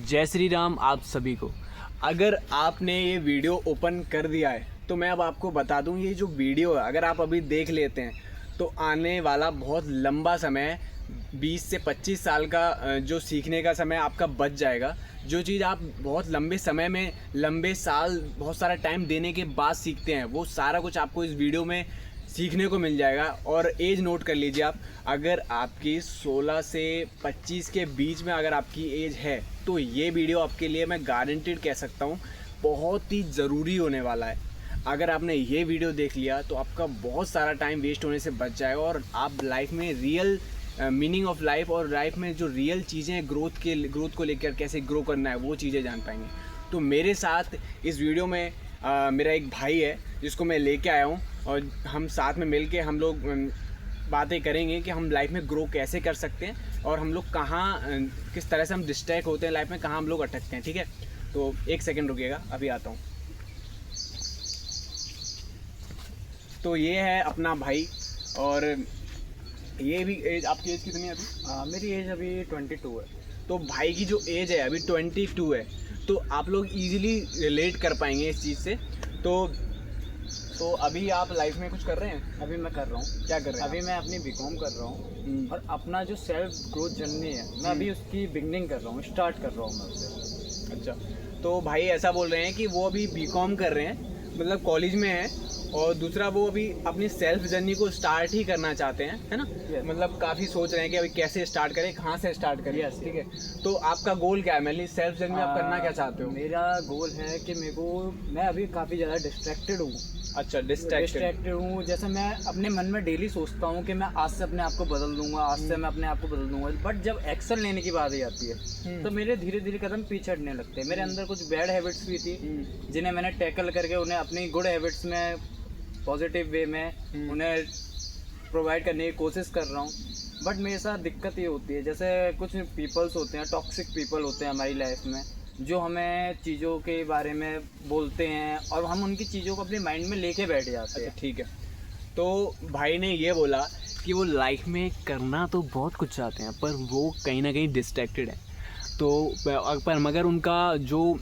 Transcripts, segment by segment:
जय श्री राम आप सभी को। अगर आपने ये वीडियो ओपन कर दिया है तो मैं अब आपको बता दूं, ये जो वीडियो है अगर आप अभी देख लेते हैं तो आने वाला बहुत लंबा समय 20 से 25 साल का जो सीखने का समय आपका बच जाएगा। जो चीज़ आप बहुत लंबे समय में, लंबे साल, बहुत सारा टाइम देने के बाद सीखते हैं, वो सारा कुछ आपको इस वीडियो में सीखने को मिल जाएगा। और एज नोट कर लीजिए आप, अगर आपकी 16 से 25 के बीच में अगर आपकी एज है तो ये वीडियो आपके लिए मैं गारंटीड कह सकता हूँ बहुत ही ज़रूरी होने वाला है। अगर आपने ये वीडियो देख लिया तो आपका बहुत सारा टाइम वेस्ट होने से बच जाएगा और आप लाइफ में रियल मीनिंग ऑफ लाइफ और लाइफ में जो रियल चीज़ें ग्रोथ को लेकर कैसे ग्रो करना है वो चीज़ें जान पाएंगे। तो मेरे साथ इस वीडियो में मेरा एक भाई है जिसको मैं लेके आया हूँ और हम साथ में मिल के हम लोग बातें करेंगे कि हम लाइफ में ग्रो कैसे कर सकते हैं और हम लोग कहाँ, किस तरह से हम डिस्ट्रैक्ट होते हैं लाइफ में, कहाँ हम लोग अटकते हैं। ठीक है, तो एक सेकंड रुकिएगा, अभी आता हूँ। तो ये है अपना भाई और ये भी एज, आपकी एज कितनी है अभी? मेरी एज अभी 22 है। तो भाई की जो एज है अभी 22 है, तो आप लोग इजीली रिलेट कर पाएंगे इस चीज़ से। तो अभी आप लाइफ में कुछ कर रहे हैं? अभी मैं कर रहा हूँ। क्या कर रहे हैं? अभी मैं अपनी बीकॉम कर रहा हूँ और अपना जो सेल्फ ग्रोथ जर्नी है मैं अभी उसकी बिगनिंग कर रहा हूँ, स्टार्ट कर रहा हूँ मैं उससे। अच्छा, तो भाई ऐसा बोल रहे हैं कि वो अभी बीकॉम कर रहे हैं, मतलब कॉलेज में है, और दूसरा वो अभी अपनी सेल्फ जर्नी को स्टार्ट ही करना चाहते हैं, है ना? Yes. मतलब काफ़ी सोच रहे हैं कि अभी कैसे स्टार्ट करें, कहाँ से स्टार्ट करें। Yes. ठीक है, तो आपका गोल क्या है? मेनली सेल्फ जर्नी आप करना क्या चाहते हो? मेरा गोल है कि मैं अभी काफ़ी ज़्यादा डिस्ट्रैक्टेड हूँ। अच्छा, डिस्ट्रैक्टेड हूँ। जैसे मैं अपने मन में डेली सोचता हूँ कि मैं आज से अपने आप को बदल दूंगा, आज से मैं अपने आप को बदल दूंगा, बट जब एक्शन लेने की बात आती है तो मेरे धीरे धीरे कदम पीछे हटने लगते हैं। मेरे अंदर कुछ बैड हैबिट्स भी थी जिन्हें मैंने टैकल करके उन्हें अपनी गुड हैबिट्स में पॉजिटिव वे में उन्हें प्रोवाइड करने की कोशिश कर रहा हूँ। बट मेरे साथ दिक्कत ये होती है, जैसे कुछ पीपल्स होते हैं, टॉक्सिक पीपल होते हैं हमारी लाइफ में, जो हमें चीज़ों के बारे में बोलते हैं और हम उनकी चीज़ों को अपने माइंड में लेके बैठ जाते हैं। ठीक है, तो भाई ने ये बोला कि वो लाइफ में करना तो बहुत कुछ चाहते हैं पर वो कहीं ना कहीं डिस्ट्रैक्टेड है। तो पर मगर उनका जो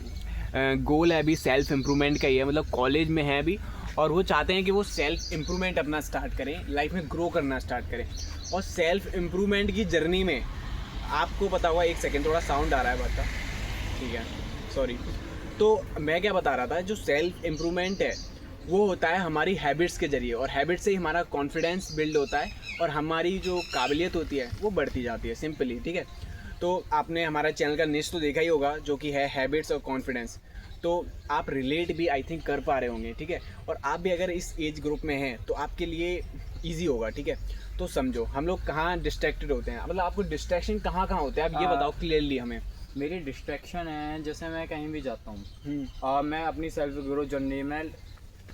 गोल है अभी सेल्फ इम्प्रूवमेंट का ही है, मतलब कॉलेज में है अभी, और वो चाहते हैं कि वो सेल्फ इम्प्रूवमेंट अपना स्टार्ट करें, लाइफ में ग्रो करना स्टार्ट करें। और सेल्फ इम्प्रूवमेंट की जर्नी में आपको पता होगा, एक सेकेंड थोड़ा साउंड आ रहा है बात का, ठीक है, सॉरी। तो मैं क्या बता रहा था, जो सेल्फ इम्प्रूवमेंट है वो होता है हमारी हैबिट्स के ज़रिए, और हैबिट से ही हमारा कॉन्फिडेंस बिल्ड होता है और हमारी जो काबिलियत होती है वो बढ़ती जाती है, सिंपली। ठीक है, तो आपने हमारा चैनल का निश तो देखा ही होगा जो कि है हैबिट्स और कॉन्फिडेंस, तो आप रिलेट भी आई थिंक कर पा रहे होंगे। ठीक है, और आप भी अगर इस एज ग्रुप में हैं तो आपके लिए ईजी होगा। ठीक है, तो समझो हम लोग कहाँ डिस्ट्रैक्टेड होते हैं, मतलब आपको डिस्ट्रैक्शन कहाँ कहाँ होते हैं, आप ये बताओ क्लियरली हमें। मेरी डिस्ट्रैक्शन है, जैसे मैं कहीं भी जाता हूँ मैं अपनी सेल्फ ग्रोथ जर्नी में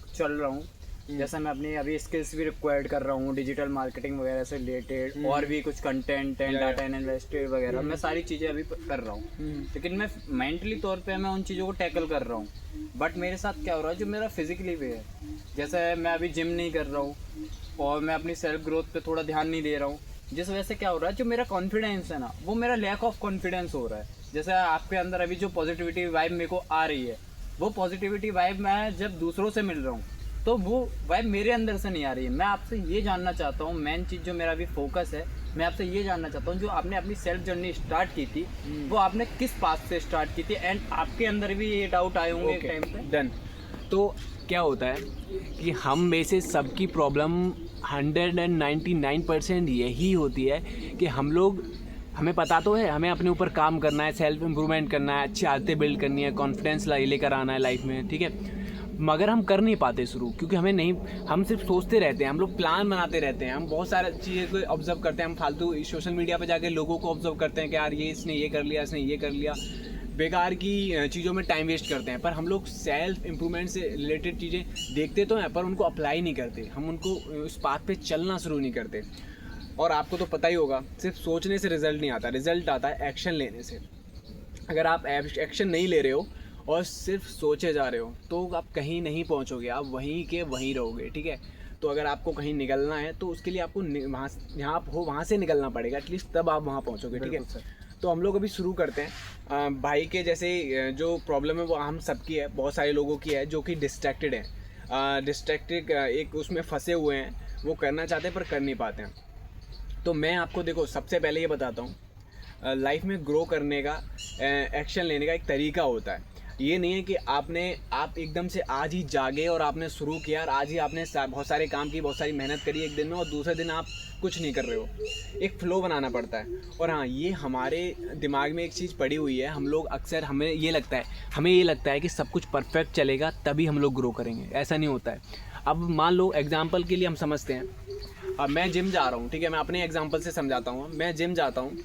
चल रहा हूँ, जैसे मैं अपनी अभी स्किल्स भी रिक्वायर्ड कर रहा हूँ, डिजिटल मार्केटिंग वगैरह से रिलेटेड और भी कुछ कंटेंट एंड डाटा एनालिस्ट वगैरह, मैं सारी चीज़ें अभी कर रहा हूँ। लेकिन मैं मेंटली तौर पे मैं उन चीज़ों को टैकल कर रहा हूँ। बट मेरे साथ क्या हो रहा है, जो मेरा फिजिकली वे है, जैसे मैं अभी जिम नहीं कर रहा हूँ और मैं अपनी सेल्फ ग्रोथ पे थोड़ा ध्यान नहीं दे रहा हूँ, जिस वजह से क्या हो रहा है, जो मेरा कॉन्फिडेंस है ना, वो मेरा लैक ऑफ कॉन्फिडेंस हो रहा है। जैसे आपके अंदर अभी जो पॉजिटिविटी वाइब मेरे को आ रही है, वो पॉजिटिविटी वाइब मैं जब दूसरों से मिल रहा हूँ तो वो वाइब मेरे अंदर से नहीं आ रही है। मैं आपसे ये जानना चाहता हूँ, मेन चीज़ जो मेरा अभी फोकस है, मैं आपसे ये जानना चाहता हूँ, जो आपने अपनी सेल्फ जर्नी स्टार्ट की थी वो आपने किस पाथ से स्टार्ट की थी, एंड आपके अंदर भी ये डाउट आए होंगे एक टाइम पे। डन। तो क्या होता है कि हम में से सबकी प्रॉब्लम 199% यही होती है कि हम लोग, हमें पता तो है हमें अपने ऊपर काम करना है, सेल्फ इम्प्रूवमेंट करना है, अच्छी आदतें बिल्ड करनी है, कॉन्फिडेंस लेकर आना है लाइफ में। ठीक है, मगर हम कर नहीं पाते शुरू, क्योंकि हमें नहीं, हम सिर्फ सोचते रहते हैं, हम लोग प्लान बनाते रहते हैं, हम बहुत सारी चीज़ें को ऑब्जर्व करते हैं, हम फालतू सोशल मीडिया पे जाके लोगों को ऑब्जर्व करते हैं कि यार ये इसने ये कर लिया, इसने ये कर लिया, बेकार की चीज़ों में टाइम वेस्ट करते हैं। पर हम लोग सेल्फ इम्प्रूवमेंट से रिलेटेड चीज़ें देखते तो हैं पर उनको अप्लाई नहीं करते, हम उनको उस पाथ पे चलना शुरू नहीं करते। और आपको तो पता ही होगा, सिर्फ सोचने से रिजल्ट नहीं आता, रिजल्ट आता है एक्शन लेने से। अगर आप एक्शन नहीं ले रहे हो और सिर्फ सोचे जा रहे हो तो आप कहीं नहीं पहुंचोगे, आप वहीं के वहीं रहोगे। ठीक है, तो अगर आपको कहीं निकलना है तो उसके लिए आपको वहाँ, जहाँ आप हो वहाँ से निकलना पड़ेगा एटलीस्ट, तब आप वहाँ पहुँचोगे। ठीक है, तो हम लोग अभी शुरू करते हैं। भाई के जैसे जो प्रॉब्लम है वो हम सबकी है, बहुत सारे लोगों की है जो कि डिस्ट्रैक्टेड हैं, डिस्ट्रैक्टेड एक उसमें फंसे हुए हैं, वो करना चाहते हैं पर कर नहीं पाते हैं। तो मैं आपको देखो सबसे पहले ये बताता हूँ, लाइफ में ग्रो करने का, एक्शन लेने का एक तरीका होता है। ये नहीं है कि आप एकदम से आज ही जागे और आपने शुरू किया और आज ही आपने बहुत सारे काम की, बहुत सारी मेहनत करी एक दिन में, और दूसरे दिन आप कुछ नहीं कर रहे हो। एक फ़्लो बनाना पड़ता है। और हाँ, ये हमारे दिमाग में एक चीज़ पड़ी हुई है, हम लोग अक्सर हमें ये लगता है कि सब कुछ परफेक्ट चलेगा तभी हम लोग ग्रो करेंगे। ऐसा नहीं होता है। अब मान लो एग्जाम्पल के लिए हम समझते हैं, अब मैं जिम जा रहा हूँ, ठीक है, मैं अपने एग्जांपल से समझाता हूँ। मैं जिम जाता हूँ,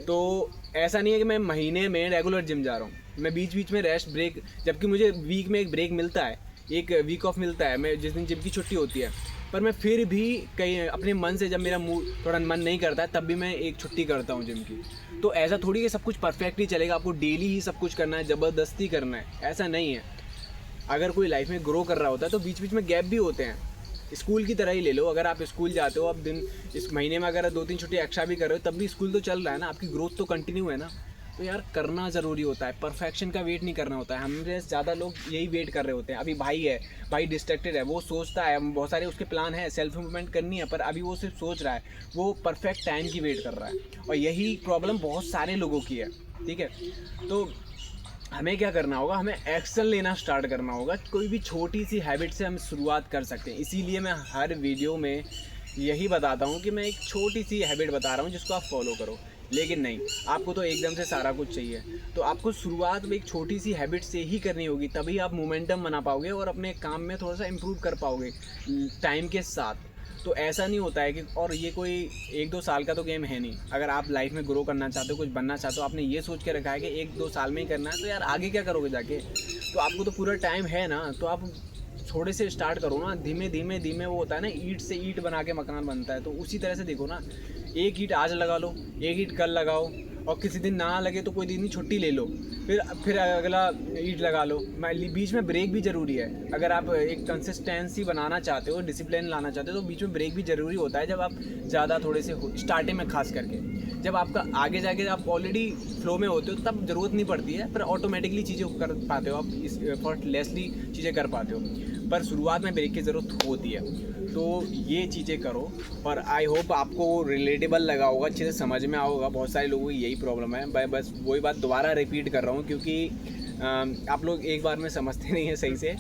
तो ऐसा नहीं है कि मैं महीने में रेगुलर जिम जा रहा हूँ, मैं बीच बीच में रेस्ट ब्रेक, जबकि मुझे वीक में एक ब्रेक मिलता है, एक वीक ऑफ मिलता है, मैं जिस दिन जिम की छुट्टी होती है, पर मैं फिर भी कहीं अपने मन से, जब मेरा मूड थोड़ा मन नहीं करता है, तब भी मैं एक छुट्टी करता हूँ जिम की। तो ऐसा थोड़ी कि सब कुछ परफेक्ट ही चलेगा, आपको डेली ही सब कुछ करना है, ज़बरदस्ती करना है, ऐसा नहीं है। अगर कोई लाइफ में ग्रो कर रहा होता है तो बीच बीच में गैप भी होते हैं। स्कूल की तरह ही ले लो, अगर आप स्कूल जाते हो, अब इस महीने में अगर 2-3 छुट्टी एक्स्ट्रा भी कर रहे हो, तब भी स्कूल तो चल रहा है ना, आपकी ग्रोथ तो कंटिन्यू है ना। तो यार करना ज़रूरी होता है, परफेक्शन का वेट नहीं करना होता है। हमसे ज़्यादा लोग यही वेट कर रहे होते हैं। अभी भाई डिस्ट्रैक्टेड है, वो सोचता है, बहुत सारे उसके प्लान है, सेल्फ इम्प्रूवमेंट करनी है, पर अभी वो सिर्फ सोच रहा है, वो परफेक्ट टाइम की वेट कर रहा है। और यही प्रॉब्लम बहुत सारे लोगों की है, ठीक है। तो हमें क्या करना होगा, हमें एक्शन लेना स्टार्ट करना होगा। कोई भी छोटी सी हैबिट से हम शुरुआत कर सकते हैं। इसीलिए मैं हर वीडियो में यही बताता हूँ कि मैं एक छोटी सी हैबिट बता रहा हूँ जिसको आप फॉलो करो। लेकिन नहीं, आपको तो एकदम से सारा कुछ चाहिए। तो आपको शुरुआत में एक छोटी सी हैबिट से ही करनी होगी, तभी आप मोमेंटम बना पाओगे और अपने काम में थोड़ा सा इम्प्रूव कर पाओगे टाइम के साथ। तो ऐसा नहीं होता है कि, और ये कोई 1-2 साल का तो गेम है नहीं। अगर आप लाइफ में ग्रो करना चाहते हो, कुछ बनना चाहते हो, आपने ये सोच के रखा है कि 1-2 साल में ही करना है, तो यार आगे क्या करोगे जाके? तो आपको तो पूरा टाइम है ना, तो आप थोड़े से स्टार्ट करो ना, धीमे धीमे। वो होता है ना, ईंट से ईंट बना के मकान बनता है, तो उसी तरह से देखो ना, एक ईंट आज लगा लो, एक ईंट कल लगाओ, और किसी दिन ना लगे तो कोई दिन छुट्टी ले लो, फिर अगला ईंट लगा लो। बीच में ब्रेक भी ज़रूरी है। अगर आप एक कंसिस्टेंसी बनाना चाहते हो, डिसिप्लिन लाना चाहते हो, तो बीच में ब्रेक भी ज़रूरी होता है। जब आप ज़्यादा थोड़े से स्टार्टिंग में खास करके, जब आपका आगे जाके आप ऑलरेडी फ्लो में होते हो, तब ज़रूरत नहीं पड़ती है, पर ऑटोमेटिकली चीज़ें कर पाते हो आप, इस एफर्टलेसली चीज़ें कर पाते हो। पर शुरुआत में ब्रेक की ज़रूरत होती है। तो ये चीज़ें करो, और आई होप आपको रिलेटेबल लगा होगा, अच्छे से समझ में आओगा। बहुत सारे लोगों की यही प्रॉब्लम है। मैं बस वही बात दोबारा रिपीट कर रहा हूँ, क्योंकि आप लोग एक बार में समझते नहीं हैं सही से,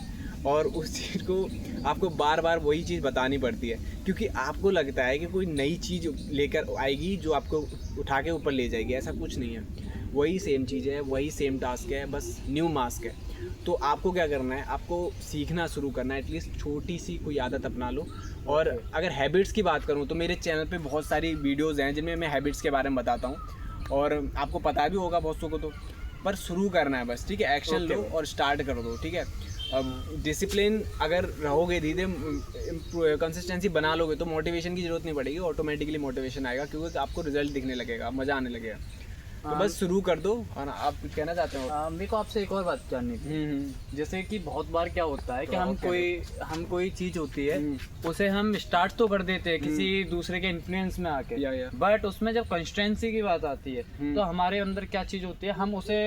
और उस चीज़ को आपको बार बार वही चीज़ बतानी पड़ती है, क्योंकि आपको लगता है कि कोई नई चीज़ लेकर आएगी जो आपको उठा के ऊपर ले जाएगी। ऐसा कुछ नहीं है, वही सेम चीज़ है, वही सेम टास्क है, बस न्यू मास्क है। तो आपको क्या करना है, आपको सीखना शुरू करना है। एटलीस्ट छोटी सी कोई आदत अपना लो। और अगर हैबिट्स की बात करूँ तो मेरे चैनल पे बहुत सारी वीडियोज़ हैं जिनमें मैं हैबिट्स के बारे में बताता हूँ, और आपको पता भी होगा बहुत को। तो पर शुरू करना है बस, ठीक है। एक्शन लो और स्टार्ट कर दो, ठीक है। अब डिसिप्लिन अगर रहोगे, धीरे कंसिस्टेंसी बना लोगे, तो मोटिवेशन की ज़रूरत नहीं पड़ेगी, ऑटोमेटिकली मोटिवेशन आएगा, क्योंकि आपको रिजल्ट दिखने लगेगा, मज़ा आने लगेगा। तो बस शुरू कर दो। और आप कुछ कहना चाहते हो? मेरे को आपसे एक और बात जाननी थी। जैसे कि बहुत बार क्या होता है कि हम कोई चीज होती है, उसे हम स्टार्ट तो कर देते हैं किसी दूसरे के इन्फ्लुएंस में आके, बट उसमें जब कंसिस्टेंसी की बात आती है, तो हमारे अंदर क्या चीज होती है, हम उसे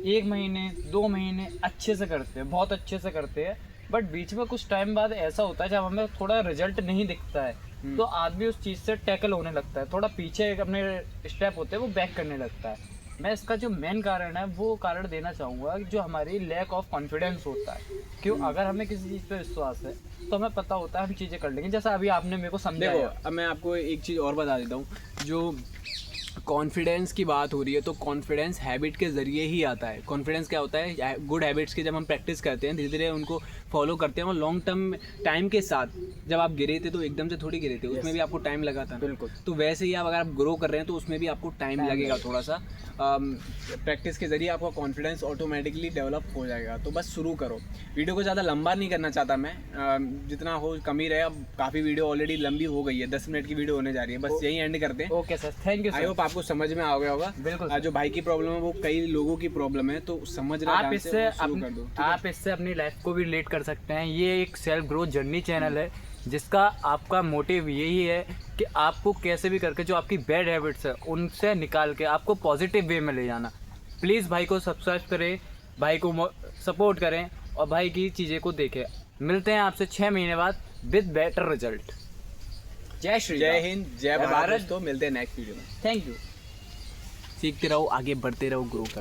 1 महीने 2 महीने अच्छे से करते हैं, बहुत अच्छे से करते हैं, बट बीच में कुछ टाइम बाद ऐसा होता है जब हमें थोड़ा रिजल्ट नहीं दिखता है, तो आदमी उस चीज़ से टैकल होने लगता है, थोड़ा पीछे अपने स्टेप होते हैं वो बैक करने लगता है। मैं इसका जो मेन कारण है वो कारण देना चाहूँगा, जो हमारी लैक ऑफ कॉन्फिडेंस होता है। क्यों? अगर हमें किसी चीज़ पे विश्वास है तो हमें पता होता है हम चीज़ें कर लेंगे। जैसा अभी आपने मेरे को समझाया। अब मैं आपको एक चीज़ और बता देता हूँ, जो कॉन्फिडेंस की बात हो रही है, तो कॉन्फिडेंस हैबिट के ज़रिए ही आता है। कॉन्फिडेंस क्या होता है, गुड हैबिट्स की जब हम प्रैक्टिस करते हैं, धीरे धीरे उनको फॉलो करते हैं, और लॉन्ग टर्म टाइम के साथ, जब आप गिरे थे तो एकदम से थोड़ी गिरे थे, उसमें भी आपको टाइम लगा था। बिल्कुल। तो वैसे ही अगर आप ग्रो कर रहे हैं तो उसमें भी आपको टाइम लगेगा थोड़ा सा। प्रैक्टिस के ज़रिए आपका कॉन्फिडेंस ऑटोमेटिकली डेवलप हो जाएगा। तो बस शुरू करो। वीडियो को ज़्यादा लंबा नहीं करना चाहता मैं, जितना हो कम ही रहे। अब काफ़ी वीडियो ऑलरेडी लंबी हो गई है, 10 मिनट की वीडियो होने जा रही है, बस यही एंड करते हैं। Okay sir, thank you. I hope आपको समझ में आ गया होगा। बिल्कुल। जो भाई की प्रॉब्लम है वो कई लोगों की प्रॉब्लम है, तो समझना आप इससे अपनी लाइफ को भी रिलेट कर सकते हैं। ये एक सेल्फ ग्रोथ जर्नी चैनल है, जिसका आपका मोटिव यही है कि आपको कैसे भी करके जो आपकी बैड हैबिट्स है उनसे निकाल के आपको पॉजिटिव वे में ले जाना। प्लीज़ भाई को सब्सक्राइब करें, भाई को सपोर्ट करें और भाई की चीज़ें को देखें। मिलते हैं आपसे 6 महीने बाद विद बेटर रिजल्ट। जय श्री जय राम। हिंद, जय भारत दोस्तों, मिलते हैं नेक्स्ट वीडियो में। Thank you. सीखते रहो, आगे बढ़ते रहो, ग्रो करते